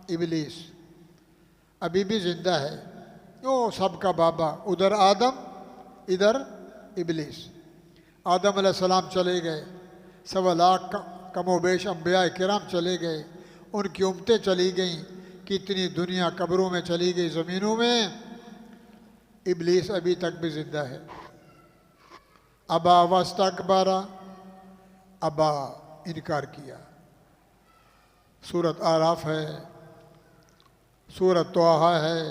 इबलीस अभी भी ज़िंदा है, वो सबका बाबा। उधर आदम, इधर इबलीस। आदम अलैहिस्सलाम चले गए, 1.25 लाख कमोबेश अम्बिया किराम चले गए, उनकी उम्मतें चली गईं, कितनी दुनिया कब्रों में चली गई, ज़मीनों में। इबलीस अभी तक भी ज़िंदा है। अबा वस्तकबरा, अबा इनकार किया। सूरत आराफ है, सूरत तोहा है,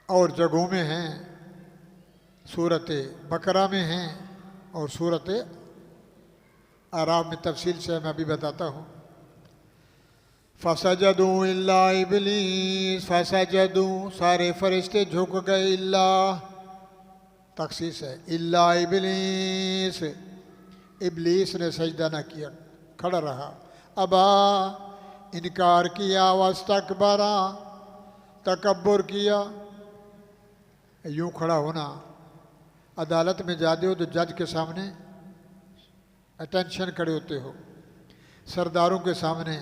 और जगहों में हैं, सूरत बकरा में हैं, और सूरत आराफ में तफसील से मैं अभी बताता हूँ। फसजदू इल्ला इबलीस, फसजदू सारे फरिश्ते झुक गए, इल्ला तखसीस है, इल्ला इबलीस इबलीस ने सजदा न किया, खड़ा रहा। अबा इनकार किया, वस्तकबरा तकब्बुर किया। यूँ खड़ा होना, अदालत में जाते हो तो जज के सामने अटेंशन खड़े होते हो, सरदारों के सामने।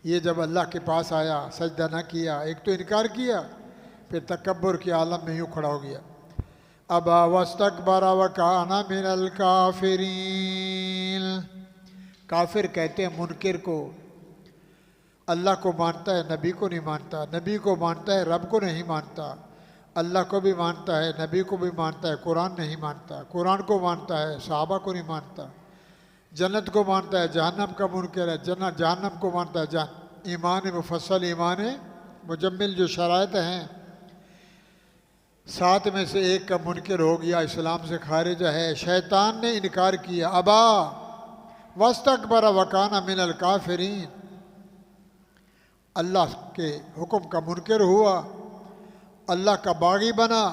ये जब अल्लाह के पास आया, सजदा न किया, एक तो इनकार किया, फिर तकब्बुर के आलम में यूँ खड़ा हो गया। अबा वस्तकबरा व काना मिनल काफिरीन। काफिर कहते हैं मुनकिर को, अल्लाह को मानता है नबी को नहीं मानता, नबी को मानता है रब को नहीं मानता, अल्लाह को भी मानता है नबी को भी मानता है, कुरान नहीं मानता, कुरान को मानता है सहाबा को नहीं मानता, जन्नत को मानता है, जहन्नम का मुनकिर है, जन्नत जहन्नम को मानता है। ईमान मुफस्सल, ईमान मुजम्मिल जो शराइत हैं, 7 में से 1 का मुनकिर हो गया, इस्लाम से खारिज है। शैतान ने इनकार किया। अबा वस्तकबर वकाना मिनल काफिरीन, अल्लाह के हुक्म का मुनकिर हुआ, अल्लाह का बागी बना।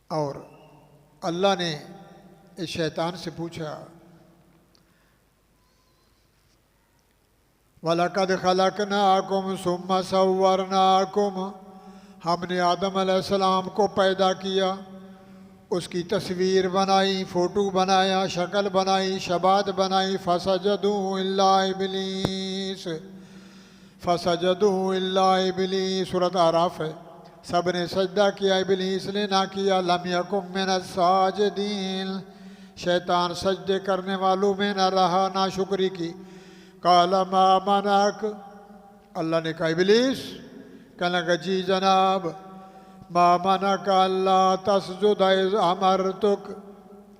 और अल्लाह ने इस शैतान से पूछा, वलक़द ख़लक़नाकुम सुम्मा सव्वरनाकुम, हमने आदम अलैहिस्सलाम को पैदा किया, उसकी तस्वीर बनाई, फ़ोटो बनाया, शक्ल बनाई, शबात बनाई। फसजदू इल्ला इबलीस, फसजदू इल्ला इबलीस, सूरत आराफ है। सब ने सजदा किया, इबलीस ने ना किया। लम यकुम मिनस साजिदीन, शैतान सजदे करने वालों में न रहा, ना शुक्री की। काला मा मनाक, अल्लाह ने कहा इबलीस, कहने लगा जी जनाब, मा मनाक अल्लाह तस्जुद इज़ अमरतुक,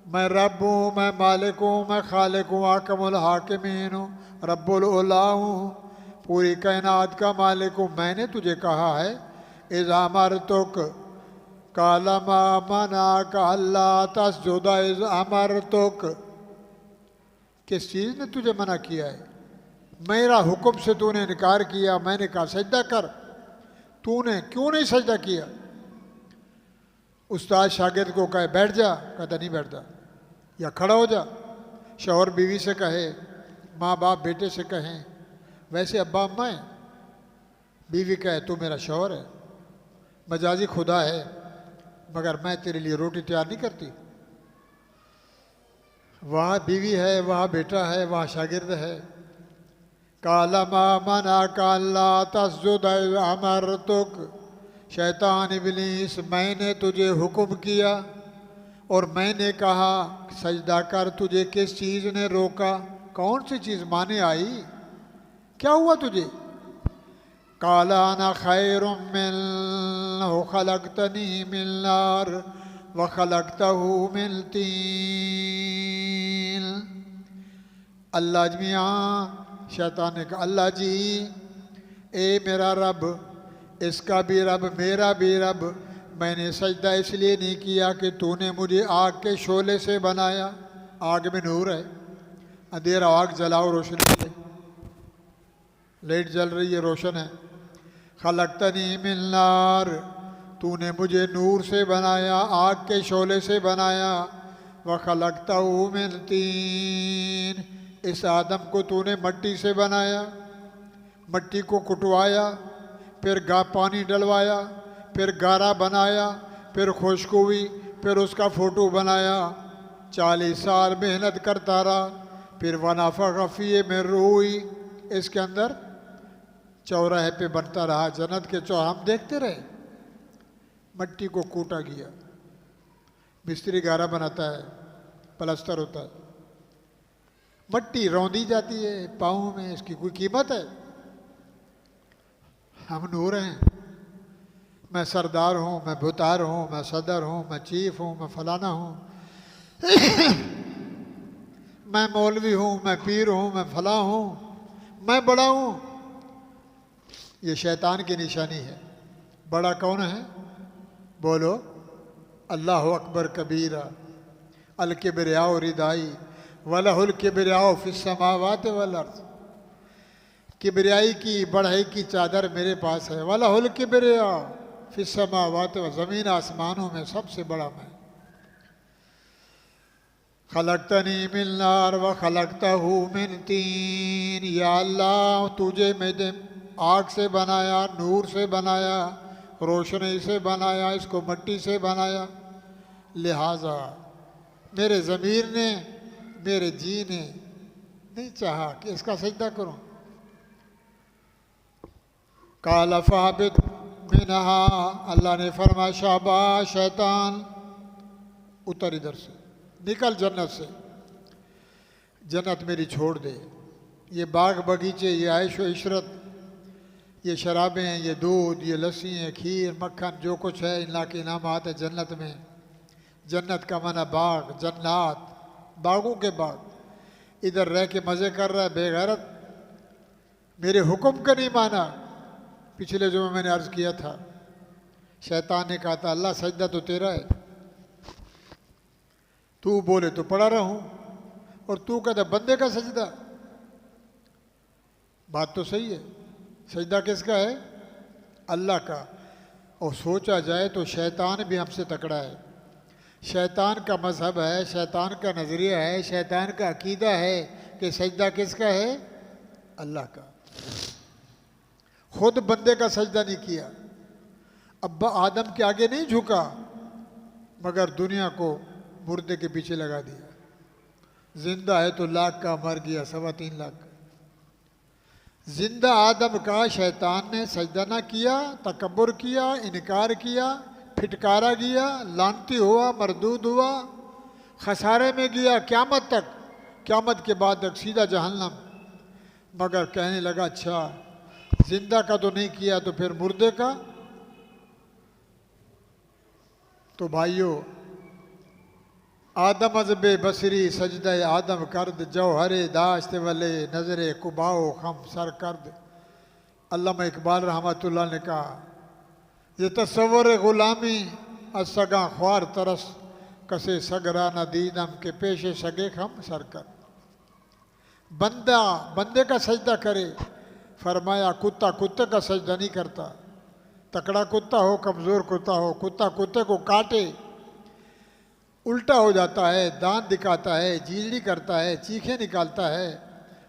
मैं रब हूँ, मैं मालिक हूँ, मैं खालिक हूँ, हाकिमुल हाकिमीन हूँ, रब्बुल उला हूँ, पूरी कायनात का मालिक हूँ, मैंने तुझे कहा है इज़ अमरतुक। काला मा मनाक अल्लाह तस्जुद इज़ अमरतुक, किस चीज़ ने तुझे मना किया है? मेरा हुक्म से तूने इनकार किया, मैंने कहा सजदा कर, तूने क्यों नहीं सजदा किया? उस्ताद शागिर्द को कहे बैठ जा, कहता नहीं बैठता, या खड़ा हो जा। शौहर बीवी से कहे, माँ बाप बेटे से कहें, वैसे अब्बा अम्मा है, बीवी कहे तू मेरा शौहर है, मजाजी खुदा है, मगर मैं तेरे लिए रोटी तैयार नहीं करती। वहाँ बीवी है, वहाँ बेटा है, वहाँ शागिर्द है। काला मा मना काला तस्जुद अमरतुक, शैतान इबलीस, मैंने तुझे हुक्म किया और मैंने कहा सजदा कर, तुझे किस चीज़ ने रोका? कौन सी चीज़ माने आई? क्या हुआ तुझे? काला अना खैरुम मिन्हु खलक़तनी मिन नार व खलक़तहु मिन तीन। अल्लाह मियाँ, शैतान ने कहा अल्लाह जी, ए मेरा रब, इसका भी रब मेरा भी रब, मैंने सजदा इसलिए नहीं किया कि तूने मुझे आग के शोले से बनाया। आग में नूर है, अंधेरा आग जलाओ रोशनी है, लाइट जल रही है रोशन है। खलक़तनी मिन नार, तूने मुझे नूर से बनाया, आग के शोले से बनाया। व खलक़तहु मिन तीन, इस आदम को तूने मट्टी से बनाया, मट्टी को कुटवाया, फिर पानी डलवाया, फिर गारा बनाया, फिर खुश्क हुई, फिर उसका फ़ोटो बनाया। 40 साल मेहनत करता रहा, फिर वनाफ़ख़ फ़ीह मिन रूही, इसके अंदर चौराहे पे बनता रहा, जन्नत के चौराहे हम देखते रहे। मट्टी को कूटा गया, मिस्त्री गारा बनाता है, प्लास्टर होता है, मट्टी रौंदी जाती है पाँव में, इसकी कोई कीमत है? हम नूर हैं, मैं सरदार हूँ, मैं भुतार हूँ, मैं सदर हूँ, मैं चीफ हूँ, मैं फलाना हूँ, मैं मौलवी हूँ, मैं पीर हूँ, मैं फला हूँ, मैं बड़ा हूँ। ये शैतान की निशानी है। बड़ा कौन है? बोलो अल्लाह अकबर कबीरा, अल किबरियाओ रिदाई वलहुल किबरियाओ फिस समावात वल अर्ज़। किबरियाई की बढ़ाई की चादर मेरे पास है। वलहुल किबरिया फिस समावात, ज़मीन आसमानों में सबसे बड़ा मैं। खलकतनी मिन नार व खलकतहू मिन तीन। या अल्लाह तुझे मैंने आग से बनाया, नूर से बनाया, रोशनी से बनाया, इसको मट्टी से बनाया। लिहाजा मेरे ज़मीर ने, मेरे जी ने नहीं चाहा कि इसका सजदा करूं। काला फ़ाबित मिनहा, अल्लाह ने फरमाया शाबाश शैतान उतर इधर से, निकल जन्नत से, जन्नत मेरी छोड़ दे। ये बाग बगीचे, ये आयशो इशरत, ये शराबें हैं, ये दूध, ये लस्सी है, खीर मक्खन, जो कुछ है इल्ला के इनामात है जन्नत में। जन्नत का माना बाग, जन्नात, बागों के बाग। इधर रह के मज़े कर रहा है बेगैरत, मेरे हुक्म का नहीं माना। पिछले जो मैंने अर्ज़ किया था, शैतान ने कहा था अल्लाह सजदा तो तेरा है, तू बोले तो पड़ा रहूं, और तू कहता बंदे का सजदा। बात तो सही है, सजदा किसका है? अल्लाह का। और सोचा जाए तो शैतान भी हमसे तकड़ा है। शैतान का मजहब है, शैतान का नज़रिया है, शैतान का अकीदा है कि सजदा किसका है? अल्लाह का। खुद बंदे का सजदा नहीं किया, अब्बा आदम के आगे नहीं झुका, मगर दुनिया को मुर्दे के पीछे लगा दिया। जिंदा है तो लाख का, मर गया 3.25 लाख का। जिंदा आदम का शैतान ने सजदा ना किया, तकब्बुर किया, इनकार किया, फिटकारा गया, लानती हुआ, मरदूद हुआ, खसारे में गया क़यामत तक। क़यामत के बाद तक सीधा जहन्नम। मगर कहने लगा अच्छा जिंदा का तो नहीं किया तो फिर मुर्दे का। तो भाइयों, आदम अज़बे बसरी सजदा आदम करद, जौहरे दाश्त वले नजरे कुबाओ खम सर करद। अल्लामा इकबाल रहमतुल्लाह ने कहा ये तस्वर गुलामी असगा ख्वार तरस, कसे सगरा न दीदम के पेशे सगे खम सर कर। बंदा बंदे का सजदा करे, फरमाया कुत्ता कुत्ते का सजदा नहीं करता। तकड़ा कुत्ता हो, कमज़ोर कुत्ता हो, कुत्ता कुत्ते को काटे उल्टा हो जाता है, दांत दिखाता है, जीजड़ी करता है, चीखें निकालता है,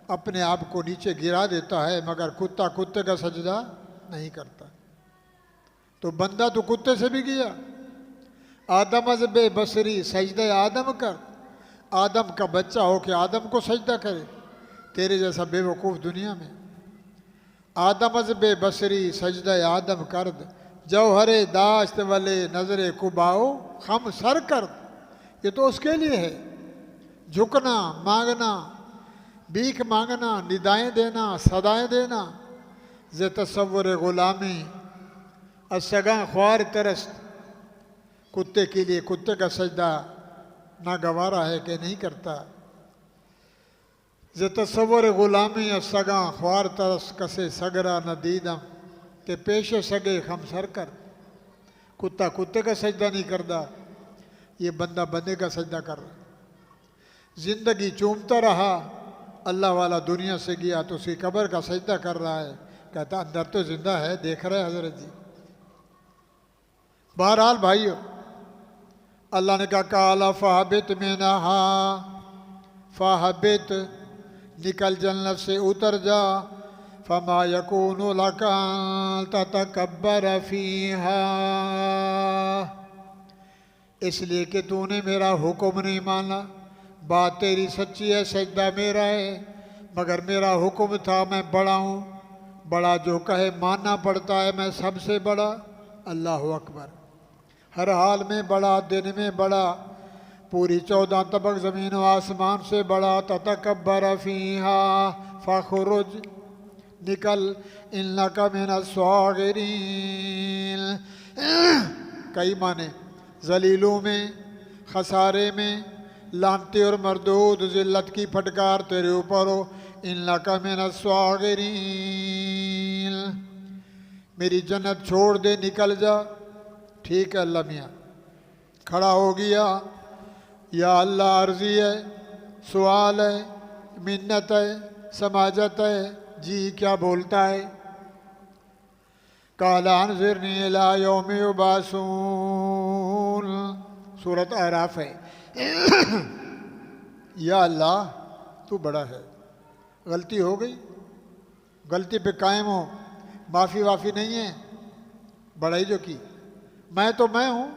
अपने आप को नीचे गिरा देता है, मगर कुत्ता कुत्ते का सजदा नहीं करता। तो बंदा तो कुत्ते से भी गया। आदम अज़बे बसरी सजदा आदम कर। आदम का बच्चा हो कि आदम को सजदा करे, तेरे जैसा बेवकूफ़ दुनिया में। आदम अज़बे बसरी सजदा आदम करद, जौहरे दाश्त वाले नजरे कुबाओ हम सर कर। ये तो उसके लिए है, झुकना, मांगना, भीख मांगना, निदाएं देना, सदाएं देना। जे तस्वुर गुलामी असगा ख्वार तरस्त। कुत्ते के लिए कुत्ते का सजदा नागवारा है कि नहीं करता। जे तस्वुर गुलामी असगा ख्वार तरस, कसे सगरा न दीदम के पेशे सगे खम सर कर। कुत्ता कुत्ते का सजदा नहीं करता, ये बंदा बंदे का सजदा कर रहा। जिंदगी चूमता रहा, अल्लाह वाला दुनिया से गया तो उसकी कब्र का सजदा कर रहा है। कहता अंदर तो जिंदा है, देख रहे हजरत जी। बहरहाल भाइयों, अल्लाह ने कहा काला फ़ाबित में नहा, फ़ाबित निकल जन्नत से उतर जा। फमा यकूनु लका ततकब्बर फीहा, इसलिए कि तूने मेरा हुक्म नहीं माना। बात तेरी सच्ची है, सजदा मेरा है, मगर मेरा हुक्म था, मैं बड़ा हूँ, बड़ा जो कहे मानना पड़ता है, मैं सबसे बड़ा। अल्लाह अकबर। हर हाल में बड़ा, दिन में बड़ा, पूरी 14 तबक ज़मीन व आसमान से बड़ा। ततकब्बर फीहा फखरुज, निकल, इन्नका मिनस्सागिरीन। कई माने, ज़लीलों में, खसारे में, लानते और मरदूद, ज़िल्लत की फटकार तेरे ऊपर हो। इन्नका मिनस्सागिरीन, मेरी जन्नत छोड़ दे, निकल जा। ठीक है अल्लाह मियाँ। खड़ा हो गया, या अल्लाह, अर्जी है, सवाल है, मिन्नत है, समाजत है, जी क्या बोलता है? काला अनज़िरनी इला यौमि युबासून, सूरत आराफ है। या अल्लाह, तू बड़ा है, गलती हो गई, गलती पे कायम हो, माफ़ी वाफ़ी नहीं है, बड़ाई जो की। मैं तो मैं हूँ।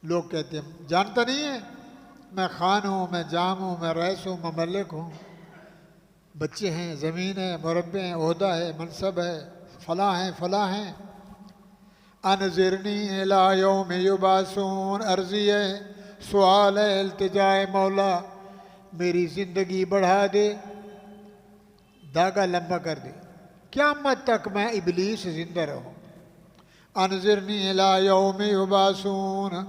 लोग कहते हैं जानता नहीं है, मैं खान हूँ, मैं जाम हूँ, मैं रईस हूँ, मैं मलिक हूँ, बच्चे हैं, ज़मीन है, मुरब्बे हैं, ओहदा है, मनसब है, फला हैं फला हैं। अनज़िरनी इला यौम युबासून, अर्ज़ी है, सवाल है, इल्तिजाए मौला, मेरी ज़िंदगी बढ़ा दे, धागा लंबा कर दे, क़यामत तक मैं इबलीस जिंदा रहूँ। अनज़िरनी इला यौम युबासून,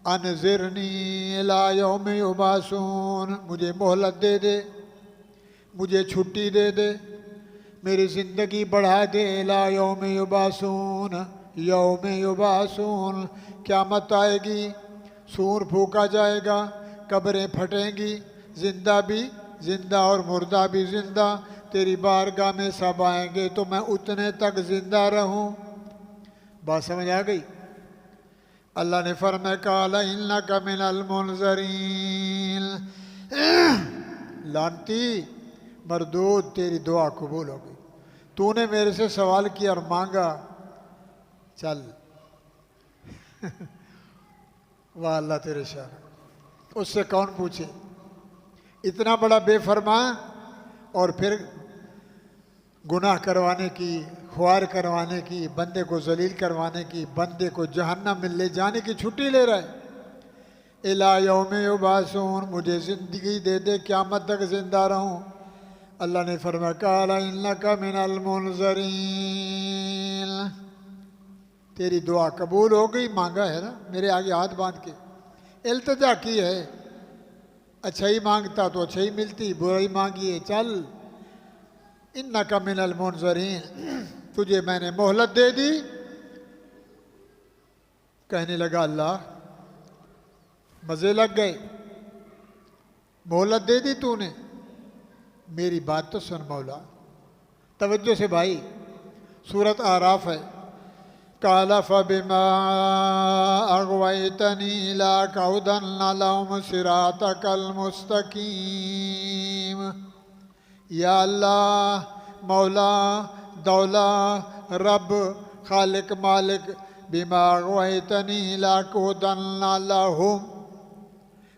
अनज़िरनी इला यौम युबासून, मुझे मोहलत दे दे, मुझे छुट्टी दे दे, मेरी ज़िंदगी बढ़ा दे। इला यौम युबासून, यौम युबासून, क़यामत आएगी, सूर फूका जाएगा, कब्रें फटेंगी, जिंदा भी जिंदा और मुर्दा भी जिंदा, तेरी बारगाह में सब आएंगे, तो मैं उतने तक जिंदा रहूं। बात समझ आ गई? अल्लाह ने फरमाया, काला इन्नका मिनल मुनज़रीन, लानती मरदूद, तेरी दुआ कबूल हो गई। तूने मेरे से सवाल किया और मांगा, चल। वाह अल्लाह तेरे शान, उससे कौन पूछे? इतना बड़ा बेफरमा, और फिर गुनाह करवाने की, ख्वार करवाने की, बंदे को जलील करवाने की, बंदे को जहन्नम में ले जाने की छुट्टी ले रहा है। इला यौम युबासून, मुझे ज़िंदगी दे दे, क़यामत तक जिंदा रहूं। अल्लाह ने फरमाया, काला इन्नका मिनल मुनज़रीन, तेरी दुआ कबूल हो गई, मांगा है ना, मेरे आगे हाथ बांध के इल्तिजा की है। अच्छा ही मांगता तो अच्छा ही मिलती, बुराई मांगी है, चल। इन्नका मिनल मुनज़रीन, तुझे मैंने मोहलत दे दी। कहने लगा, अल्लाह मज़े लग गए, मोहलत दे दी तूने, मेरी बात तो सुन मौला, तवज्जो से भाई। सूरत आराफ है। काला फ़बिमा अग़वैतनी लअक़उदन्ना लहुम सिरातकल मुस्तक़ीम। या अल्लाह, मौला, दौला, रब, खालिक, मालिक, बिमा अग़वैतनी लअक़उदन्ना लहुम,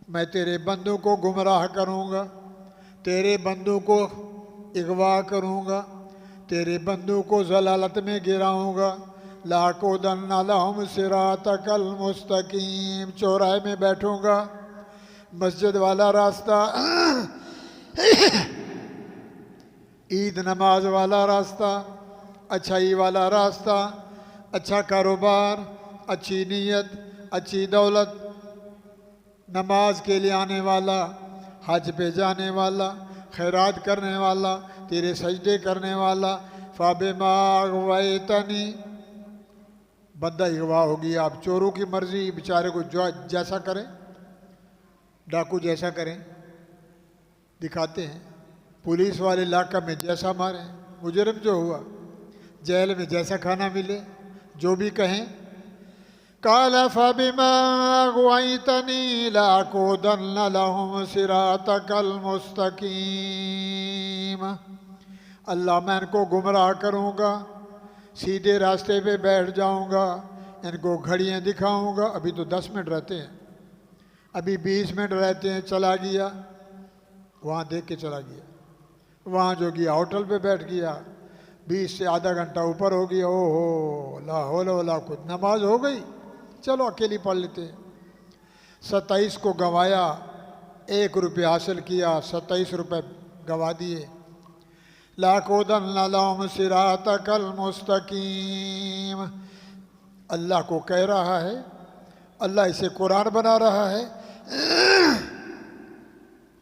मैं तेरे बंदों को गुमराह करूँगा, तेरे बंदों को इग़वा करूँगा, तेरे बंदों को ज़लालत में गिराऊँगा। लअक़उदन्ना लहुम सिरातकल मुस्तक़ीम, चौराहे में बैठूँगा, मस्जिद वाला रास्ता, ईद नमाज वाला रास्ता, अच्छाई वाला रास्ता, अच्छा कारोबार, अच्छी नीयत, अच्छी दौलत, नमाज के लिए आने वाला, हज पे जाने वाला, खैरात करने वाला, तेरे सजदे करने वाला। फ़बिमा अग़वैतनी, बंदा अगवा होगी। आप चोरों की मर्जी, बेचारे को जो जैसा करें, डाकू जैसा करें, दिखाते हैं। पुलिस वाले इलाका में जैसा मारें, मुजरिम जो हुआ, जेल में जैसा खाना मिले, जो भी कहें। काला फ़बिमा अग़वैतनी लअक़उदन्ना लहुम सिरातकल मुस्तक़ीम, अल्लाह मैं इनको गुमराह करूँगा, सीधे रास्ते पे बैठ जाऊँगा, इनको घड़ियाँ दिखाऊँगा। अभी तो 10 मिनट रहते हैं, अभी 20 मिनट रहते हैं, चला गया, वहाँ देख के चला गया। वहाँ जो गया होटल पे बैठ गया, 20 से आधा घंटा ऊपर हो गया। ओहो ला हौला वला कुछ, नमाज हो गई, चलो अकेली पढ़ लेते हैं। 27 को गंवाया, 1 रुपया हासिल किया, 27 रुपये गंवा दिए। लाकोदन लम सिरातकल मुस्तकीम, अल्लाह को कह रहा है, अल्लाह इसे कुरान बना रहा है।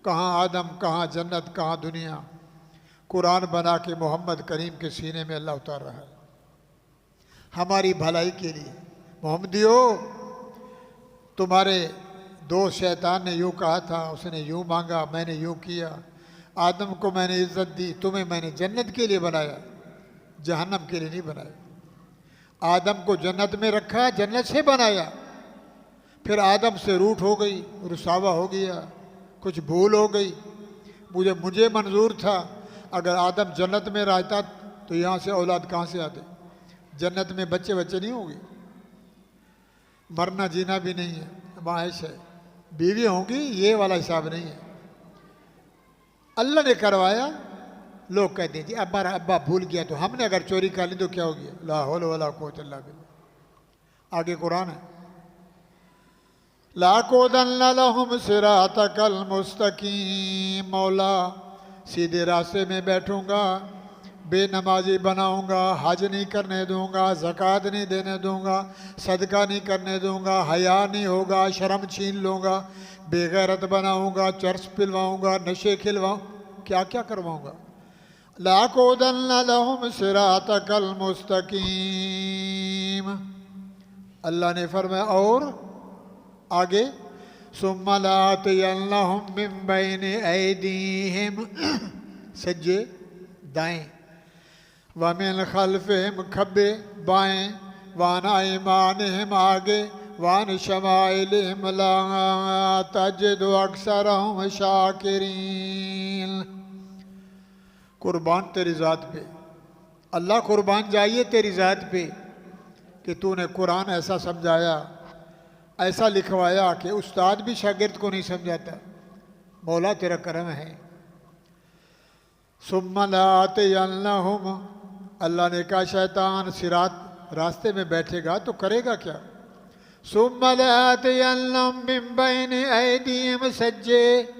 कहाँ आदम, कहाँ जन्नत, कहाँ दुनिया, कुरान बना के मोहम्मद करीम के सीने में अल्लाह उतार रहा है हमारी भलाई के लिए। मोहम्मदियो, तुम्हारे दोस्त शैतान ने यूँ कहा था, उसने यूँ मांगा, मैंने यूँ किया। आदम को मैंने इज्जत दी, तुम्हें मैंने जन्नत के लिए बनाया, जहन्नम के लिए नहीं बनाया। आदम को जन्नत में रखा, जन्नत से बनाया। फिर आदम से रूठ हो गई, रुसावा हो गया, कुछ भूल हो गई। मुझे मंजूर था अगर आदम जन्नत में रहता तो यहाँ से औलाद कहाँ से आते। जन्नत में बच्चे नहीं होंगे, मरना जीना भी नहीं है, माहिश है, बीवी होंगी, ये वाला हिसाब नहीं है। अल्लाह ने करवाया। लोग कहते हैं जी हमारा अब्बा भूल गया, तो हमने अगर चोरी कर ली तो क्या हो गया। ला हौला वला कुव्वता इल्ला बिल्लाह। आगे कुरान है, लाकोदन लहुम सिरातकल मुस्तकीम, मौला सीधे रास्ते में बैठूंगा, बेनमाजी बनाऊंगा, हज नहीं करने दूंगा, ज़कात नहीं देने दूंगा, सदका नहीं करने दूंगा, हया नहीं होगा, शर्म छीन लूँगा, बेगैरत बनाऊंगा, चर्च पिलवाऊंगा, नशे खिलवाऊँ, क्या क्या करवाऊंगा। लाकोदन लहुम सिरातकल मुस्तकीम। अल्लाह ने फरमाया और आगे, सुम्मा लाअतियन्नहुम मिन बैनि ऐदीहिम, सज्जे दाएं, व मिन खल्फिहिम, खब्बे बाएं, व अन अयमानिहिम, आगे, व अन शमाइलिहिम ला तजिदु अक्सरहुम शाकिरीन। कुर्बान तेरी ज़ात पे, अल्लाह कुर्बान जाइए तेरी ज़ात पे कि तूने कुरान ऐसा समझाया, ऐसा लिखवाया कि उस्ताद भी शागिर्द को नहीं समझाता। मौला तेरा करम है। सुम्मा लाअतियन्नहुम, अल्लाह ने कहा शैतान सिरात रास्ते में बैठेगा तो करेगा क्या। सुम्मा लाअतियन्नहुम मिन बैनि ऐदीहिम, सज्जे,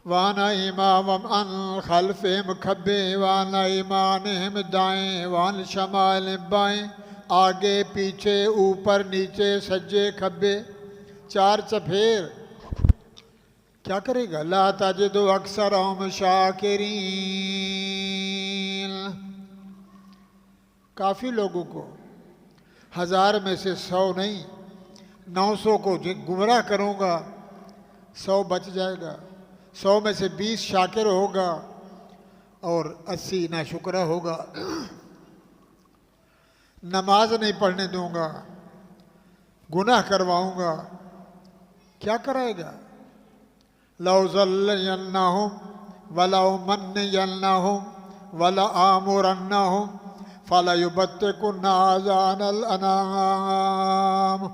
वान इमाम अन खल्फिहिम, खब्बे, वान ईमानिहिम, दाएं, वान शमाइलिहिम, बाएं, आगे पीछे ऊपर नीचे, सज्जे खब्बे, 4 चफेर। क्या करेगा। ला तजिदु अक्सरहुम शाकिरीन, काफ़ी लोगों को, 1000 में से 100 नहीं, 900 को गुमराह करूँगा, 100 बच जाएगा। 100 में से 20 शाकिर होगा और 80 नाशुक्रा होगा। नमाज नहीं पढ़ने दूंगा, गुनाह करवाऊंगा, क्या कराएगा। लौज़ल्लयन्नहुम वलउमन्नियन्नहुम वलआमुरन्नहुम फलयुबत्तिकुन्न आज़ानल अनाम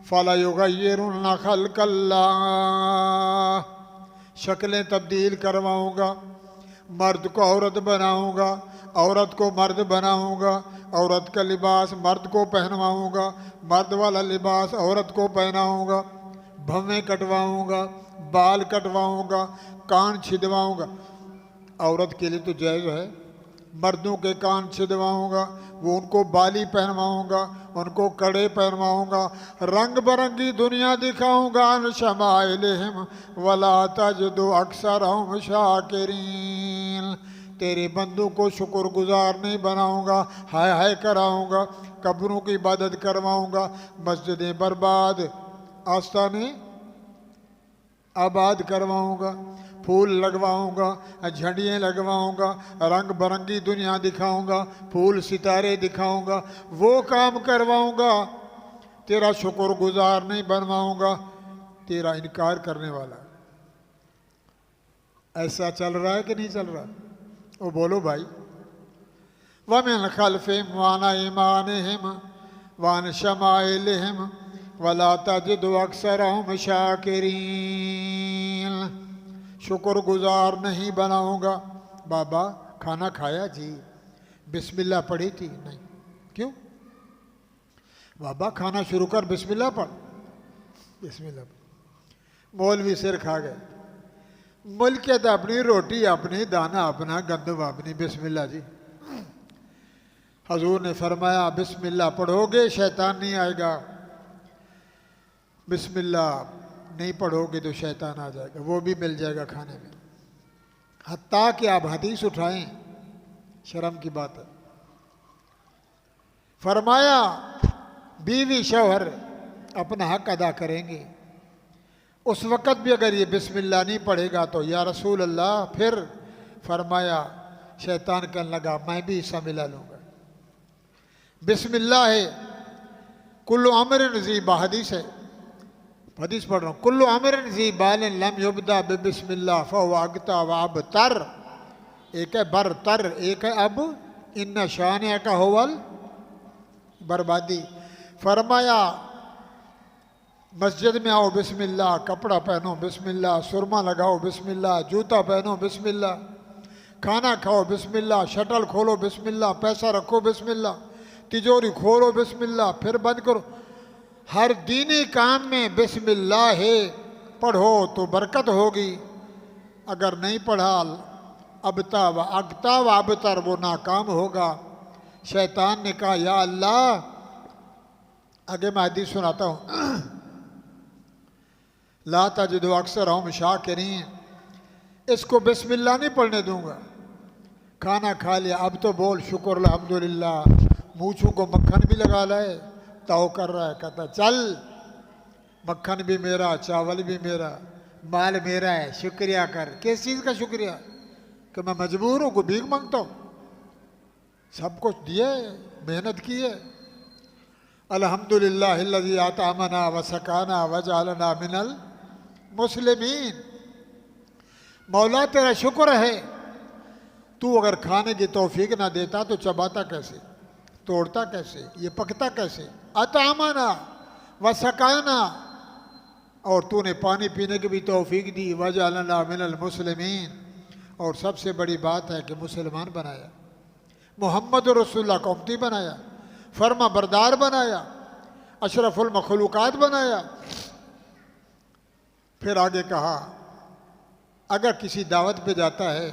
फलयुगय्यिरुन्न खल्क़ल्लाह। शक्लें तब्दील करवाऊंगा, मर्द को औरत बनाऊंगा, औरत को मर्द बनाऊंगा, औरत का लिबास मर्द को पहनवाऊंगा, मर्द वाला लिबास औरत को पहनाऊंगा, भवें कटवाऊंगा, बाल कटवाऊंगा, कान छिदवाऊंगा। औरत के लिए तो जायज़ है, मर्दों के कान छिदवाऊंगा, वो उनको बाली पहनवाऊंगा, उनको कड़े पहनवाऊंगा, रंग बिरंगी दुनिया दिखाऊंगा। अन शमाइलिहिम वला तजिदु अक्सरहुम शाकिरीन, तेरे बंदों को शुक्रगुजार नहीं बनाऊंगा, हाय हाय कराऊंगा, कब्रों की इबादत करवाऊंगा, मस्जिदें बर्बाद, आस्थाने आबाद करवाऊंगा, फूल लगवाऊंगा, झंडियाँ लगवाऊंगा, रंग बिरंगी दुनिया दिखाऊंगा, फूल सितारे दिखाऊंगा, वो काम करवाऊंगा। तेरा शुक्रगुजार नहीं बनवाऊंगा, तेरा इनकार करने वाला। ऐसा चल रहा है कि नहीं चल रहा। वो बोलो भाई। वमिन खल्फिहिम वान ऐमानिहिम वान शमाइलिहिम वला तजिदु अक्सरहुम शाकिरीन। शुक्रगुजार नहीं बनाऊंगा। बाबा खाना खाया जी, बिस्मिल्लाह पढ़ी थी? नहीं। क्यों? बाबा खाना शुरू कर, बिस्मिल्लाह पढ़। बिस्मिल्लाह पढ़। मौलवी सिर खा गए। मुल्कियत अपनी, रोटी अपनी, दाना अपना, गंदम अपनी, बिस्मिल्लाह जी। हजूर ने फरमाया बिस्मिल्लाह पढ़ोगे शैतान नहीं आएगा, बिस्मिल्लाह नहीं पढ़ोगे तो शैतान आ जाएगा, वो भी मिल जाएगा खाने में। हत्ता कि आप हदीस उठाएं, शर्म की बात है। फरमाया बीवी शौहर अपना हक अदा करेंगे, उस वक़्त भी अगर ये बिस्मिल्लाह नहीं पढ़ेगा तो या रसूल अल्लाह, फिर फरमाया शैतान कहने लगा मैं भी हिस्सा मिला लूँगा। बिस्मिल्लाह है कुल्लु अमरिन ज़ी हदीस है, हदीस पढ़ रहा हूँ। कुल्लु अमरिन ज़ी बालिन लम युब्दा बिस्मिल्लाह फहुवा अगता व अबतर। एक है बरतर, एक है अब इन्ना शान का होवल बर्बादी। फरमाया मस्जिद में आओ बिस्मिल्लाह, कपड़ा पहनो बिस्मिल्लाह, सुरमा लगाओ बिस्मिल्लाह, जूता पहनो बिस्मिल्लाह, खाना खाओ बिस्मिल्लाह, शटल खोलो बिस्मिल्लाह, पैसा रखो बिस्मिल्लाह, तिजोरी खोलो बिस्मिल्लाह, फिर बंद करो। हर दीनी काम में बिस्मिल्लाह है, पढ़ो तो बरकत होगी। अगर नहीं पढ़ा अबता व अगता व अबतर, वो नाकाम होगा। शैतान ने कहा या अल्लाह, आगे मैं हदीस सुनाता हूँ, ला तजिदु अक्सर हम शाकिरीन, इसको बिस्मिल्लाह नहीं पढ़ने दूंगा। खाना खा लिया, अब तो बोल शुक्र अल्हम्दुलिल्लाह, मूछों को मक्खन भी लगा लाए, ताव कर रहा है, कहता चल मक्खन भी मेरा, चावल भी मेरा, माल मेरा है, शुक्रिया कर। किस चीज़ का शुक्रिया? कि मैं मजबूर हूँ, को भीख मांगता हूँ, सब कुछ दिए, मेहनत की है। अल्हम्दुलिल्लाहिल्लज़ी आतामना व सकाना व जालना मिनल मुस्लिमीन। मौला तेरा शुक्र है, तू अगर खाने की तौफीक ना देता तो चबाता कैसे, तोड़ता कैसे, ये पकता कैसे। अतामना व सकाना, और तूने पानी पीने की भी तौफीक दी। व जालना मिनल मुस्लिमीन, और सबसे बड़ी बात है कि मुसलमान बनाया, मोहम्मद रसूलुल्लाह को उम्मती बनाया, फर्मा बरदार बनाया, अशरफुल मखलूकात बनाया। फिर आगे कहा अगर किसी दावत पे जाता है,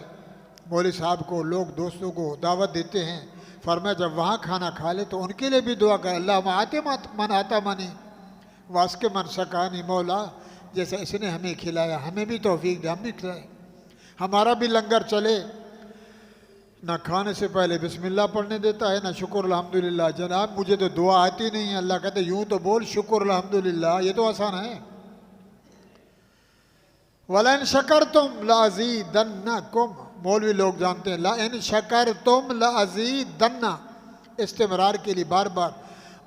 मौलवी साहब को, लोग दोस्तों को दावत देते हैं, फरमाया जब वहाँ खाना खा ले तो उनके लिए भी दुआ कर, अल्लाह आते मन आता मनी वास्के मन सकानी, मौला जैसे इसने हमें खिलाया हमें भी तौफीक दे, हम भी खिलाए, हमारा भी लंगर चले। ना खाने से पहले बिस्मिल्लाह पढ़ने देता है, ना शुक्र अल्हम्दुलिल्लाह। जनाब मुझे तो दुआ आती नहीं है। अल्लाह कहते यूँ तो बोल शुक्र अल्हम्दुलिल्लाह, ये तो आसान है। वलन शकर तुम लाज़ीदन्नकुम, मौलवी लोग जानते हैं, ला इन शकर तुम लाज़ीदन्ना, इस्तिमरार के लिए बार बार।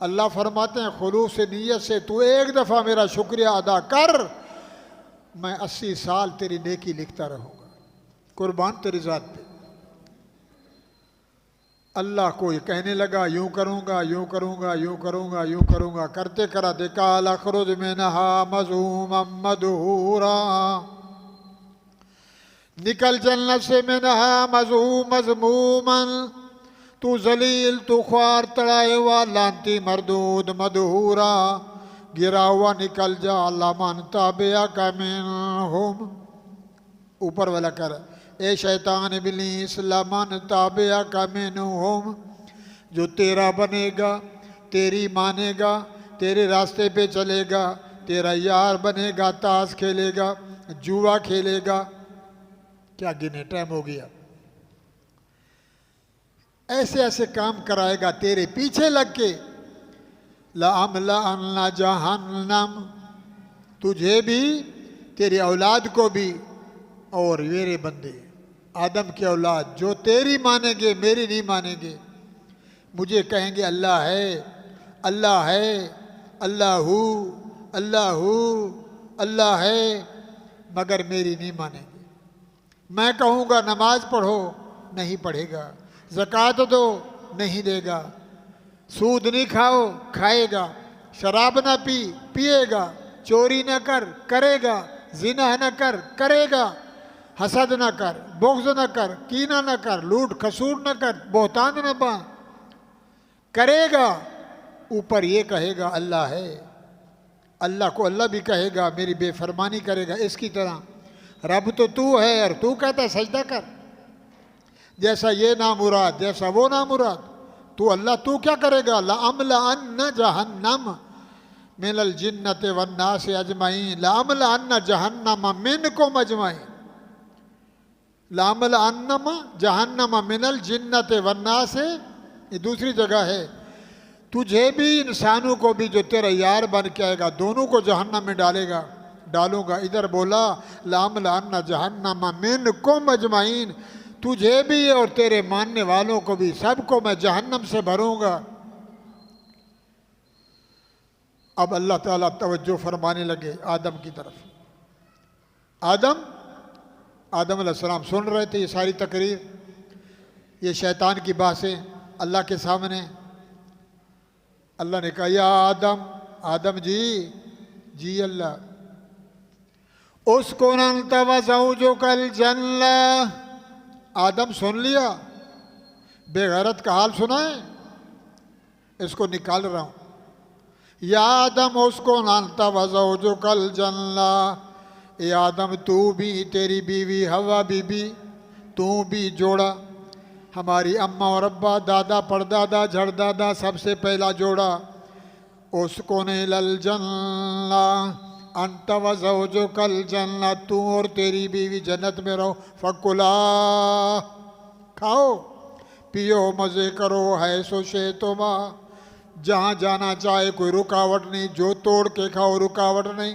अल्लाह फरमाते हैं खुलूस नीयत से तू एक दफ़ा मेरा शुक्रिया अदा कर, मैं 80 साल तेरी नेकी लिखता रहूँगा, कुर्बान तेरी ज़ात पे। अल्लाह को ये कहने लगा यूँ करूँगा, यूँ करूँगा, यूँ करूँगा, यूँ करूँगा, करते कराते काल अखरुज मिनहा मज़ूमम मदहूरा, निकल जन्नत से मिनहा मज़ूम मज़मूमन, तू जलील तू ख्वार तड़ाए हुआ लांती मरदूद मदहूरा, गिरा हुआ निकल जा लमन ताबिया का मिनहुम। ऊपर वाला कर ए शैतान इब्लीस लमन ताबिया का मिनहुम, जो तेरा बनेगा, तेरी मानेगा, तेरे रास्ते पे चलेगा, तेरा यार बनेगा, ताश खेलेगा, जुआ खेलेगा। क्या गिने, टाइम हो गया। ऐसे ऐसे काम कराएगा तेरे पीछे लग के। लाअमला अन्ना जहन्नम, तुझे भी तेरी औलाद को भी, और मेरे बंदे आदम की औलाद जो तेरी मानेंगे मेरी नहीं मानेंगे, मुझे कहेंगे अल्लाह है, अल्लाह है, अल्लाहू अल्लाहू अल्लाह है, मगर मेरी नहीं मानेंगे। मैं कहूँगा नमाज पढ़ो, नहीं पढ़ेगा, ज़कात दो, नहीं देगा, सूद नहीं खाओ, खाएगा, शराब ना पी, पिएगा, चोरी न कर, करेगा, जिना न कर, करेगा, हसद न कर, बुग़्ज़ न कर, कीना न कर, लूट खसूट न कर, बोहतान न बा। करेगा ऊपर ये कहेगा अल्लाह है, अल्लाह को अल्लाह भी कहेगा मेरी बेफरमानी करेगा। इसकी तरह रब तो तू है और तू कहता है सजदा कर। जैसा ये नामुराद जैसा वो नामुराद, तू अल्लाह तू क्या करेगा? लअम्ला अन्न जहन्नम मिनल जिन्नति वन्नास अजमईन, लअम्ला अन्न जहन्नम मिनकुम अजमईन, लअम्ला अन्नम जहन्नम मिनल जिन्नति वन्नास। ये दूसरी जगह है, तुझे भी इंसानों को भी जो तेरा यार बन के आएगा दोनों को जहन्नम में डालूंगा। इधर बोला लअम्ला अन्न जहन्नम मिनकुम अजमईन, तुझे भी और तेरे मानने वालों को भी सबको मैं जहन्नम से भरूंगा। अब अल्लाह ताला तवज्जो फरमाने लगे आदम की तरफ। आदम अलैहिस्सलाम सुन रहे थे ये सारी तकरीर, ये शैतान की बातें अल्लाह के सामने। अल्लाह ने कहा या आदम जी अल्लाह, उसको जो कल जन्ना। आदम सुन लिया, बेगैरत का हाल सुना है, इसको निकाल रहा हूं। या आदम उसको नानता वजह जो कल जन्ना, ये आदम तू भी, तेरी बीवी हवा बीबी, तू भी जोड़ा। हमारी अम्मा और अब्बा, दादा परदादा झड़दादा, सबसे पहला जोड़ा। उसको ने लल जन्ना अंत वजह जो कल जन्ना, तू और तेरी बीवी जन्नत में रहो। फकुला, खाओ पियो मज़े करो, है सो शे तुमा, जहाँ जाना चाहे कोई रुकावट नहीं, जो तोड़ के खाओ रुकावट नहीं।